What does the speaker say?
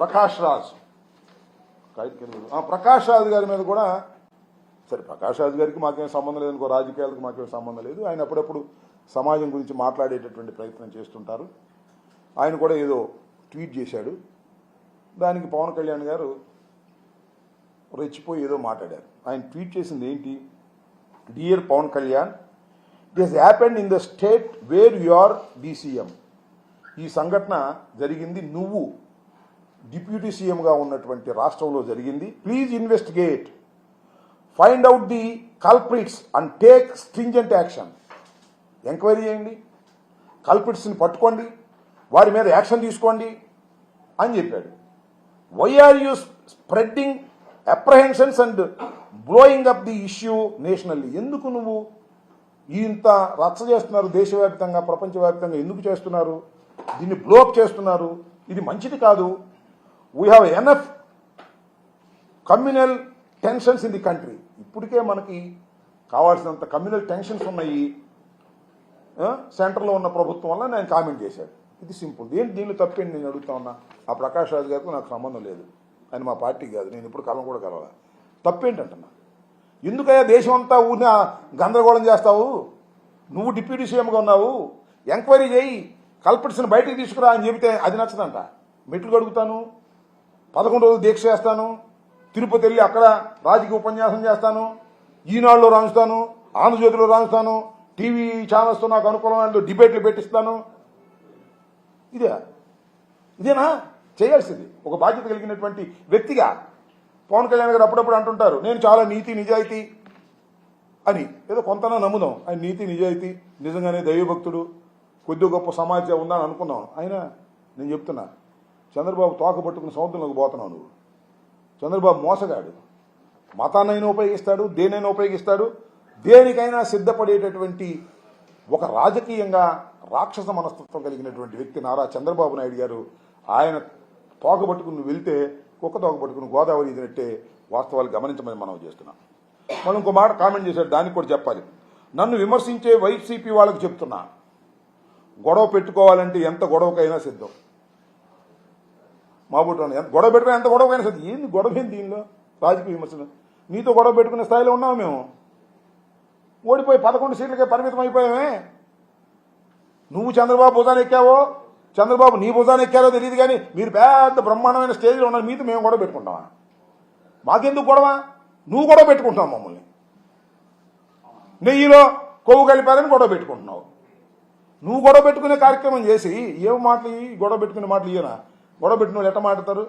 ప్రకాష్ రాజ్ ప్రకాష్ రాజ్ గారి మీద కూడా సరే ప్రకాష్ రాజ్ గారికి మాకేం సంబంధం లేదు, ఇంకో రాజకీయాలకు మాకేం సంబంధం లేదు. ఆయన అప్పుడప్పుడు సమాజం గురించి మాట్లాడేటటువంటి ప్రయత్నం చేస్తుంటారు. ఆయన కూడా ఏదో ట్వీట్ చేశాడు, దానికి పవన్ కళ్యాణ్ గారు రెచ్చిపోయి ఏదో మాట్లాడారు. ఆయన ట్వీట్ చేసింది ఏంటి? Dear Pawan Kalyan, it has happened in the state where you are the CM. ఈ సంఘటన జరిగింది నువ్వు డిప్యూటీ సీఎంగా ఉన్నటువంటి రాష్ట్రంలో జరిగింది. Please investigate, find out the culprits and take stringent action. Enquiry చేయండి, కల్ప్రిట్స్ని పట్టుకోండి, వారి మీద యాక్షన్ తీసుకోండి అని చెప్పాడు. Why are you spreading apprehensions and blowing up the issue nationally? ఎందుకు నువ్వు ఇంత రచ్చ చేస్తున్నారు దేశవ్యాప్తంగా, ప్రపంచవ్యాప్తంగా ఎందుకు చేస్తున్నారు? దీన్ని బ్లోక్ చేస్తున్నారు, ఇది మంచిది కాదు. We have enough communal tensions in the country. ఇప్పటికే మనకి కావాల్సినంత కమ్యూనల్ టెన్షన్స్ ఉన్నాయి సెంటర్లో ఉన్న ప్రభుత్వం వల్ల. నేను కామెంట్ చేశాడు. ఇది సింపుల్. ఏంటి దీనిలో తప్పేంటి నేను అడుగుతా ఉన్నా. ఆ ప్రకాష్ రాజ్ గారికి నాకు సంబంధం లేదు, ఆయన మా పార్టీకి కాదు, నేను ఇప్పుడు కలం కూడా కలవాల. తప్పేంటంటున్నా? ఎందుకయ్యా దేశం అంతా ఊరిన గందరగోళం చేస్తావు? నువ్వు డిప్యూటీ సీఎంగా ఉన్నావు, ఎంక్వైరీ చేయి, కల్పిట్స్ని బయటకు తీసుకురా అని చెబితే అది నచ్చదంట. మెట్లు కడుగుతాను, 11 రోజులు దీక్ష చేస్తాను, తిరుపతి వెళ్ళి అక్కడ రాజకీయ ఉపన్యాసం చేస్తాను, ఈనాడులో రాణిస్తాను, ఆంధ్రజ్యోతిలో రాణిస్తాను, టీవీ ఛానల్స్తో నాకు అనుకూలమైన డిబేట్లు పెట్టిస్తాను. ఇదేనా చేయాల్సింది? ఒక బాధ్యత కలిగినటువంటి వ్యక్తిగా పవన్ కళ్యాణ్ గారు అప్పుడప్పుడు అంటుంటారు, నేను చాలా నీతి నిజాయితీ అని. ఏదో కొంతనా నమ్ముదాం ఆయన నీతి నిజాయితీ, నిజంగానే దైవభక్తుడు, కొద్ది గొప్ప సమాజం ఉందని అనుకుందాం. అయినా నేను చెప్తున్నా, చంద్రబాబు తోక పట్టుకుని సముద్రంలోకి పోతున్నావు నువ్వు. చంద్రబాబు మోసగాడు. మతాన్నైనా ఉపయోగిస్తాడు, దేనైనా ఉపయోగిస్తాడు, దేనికైనా సిద్ధపడేటటువంటి ఒక రాజకీయంగా రాక్షస మనస్తత్వం కలిగినటువంటి వ్యక్తి నారా చంద్రబాబు నాయుడు గారు. ఆయన తోక పట్టుకుని నువ్వు వెళ్తే కుక్క తోక పట్టుకుని గోదావరి ఇదినట్టే వాస్తవాలు గమనించమని మనం చేస్తున్నాం. మనం ఇంకో మాట కామెంట్ చేశాడు, దానికి కూడా చెప్పాలి. నన్ను విమర్శించే వైసీపీ వాళ్ళకి చెప్తున్నా, గొడవ పెట్టుకోవాలంటే ఎంత గొడవకైనా సిద్ధం. మాబూటాను ఎంత గొడవ పెట్టుకుని ఎంత గొడవకైనా సిద్ధం. ఏంది గొడవ ఏంది దీనిలో? రాజకీయ విమర్శలు. నీతో గొడవ పెట్టుకునే స్థాయిలో ఉన్నాము మేము. ఓడిపోయి 11 సీట్లకే పరిమితం అయిపోయామే. నువ్వు చంద్రబాబు భుజాన్ని ఎక్కావో, చంద్రబాబు నీ భుజాన్ని ఎక్కారో తెలియదు, కానీ మీరు పెద్ద బ్రహ్మాండమైన స్టేజ్లో ఉన్నారు. మీతో మేము గొడవ పెట్టుకుంటామా? మాకెందుకు గొడవ? నువ్వు గొడవ పెట్టుకుంటావు మమ్మల్ని. నెయ్యిలో కొవ్వు కలిపారని గొడవ పెట్టుకుంటున్నావు. నువ్వు గొడవ పెట్టుకునే కార్యక్రమం చేసి ఏం మాటలు? గొడవ పెట్టుకునే మాటలు ఇయ్యనా? గొడవ పెట్టిన వాళ్ళు ఎట్ట మాట్లాడతారు?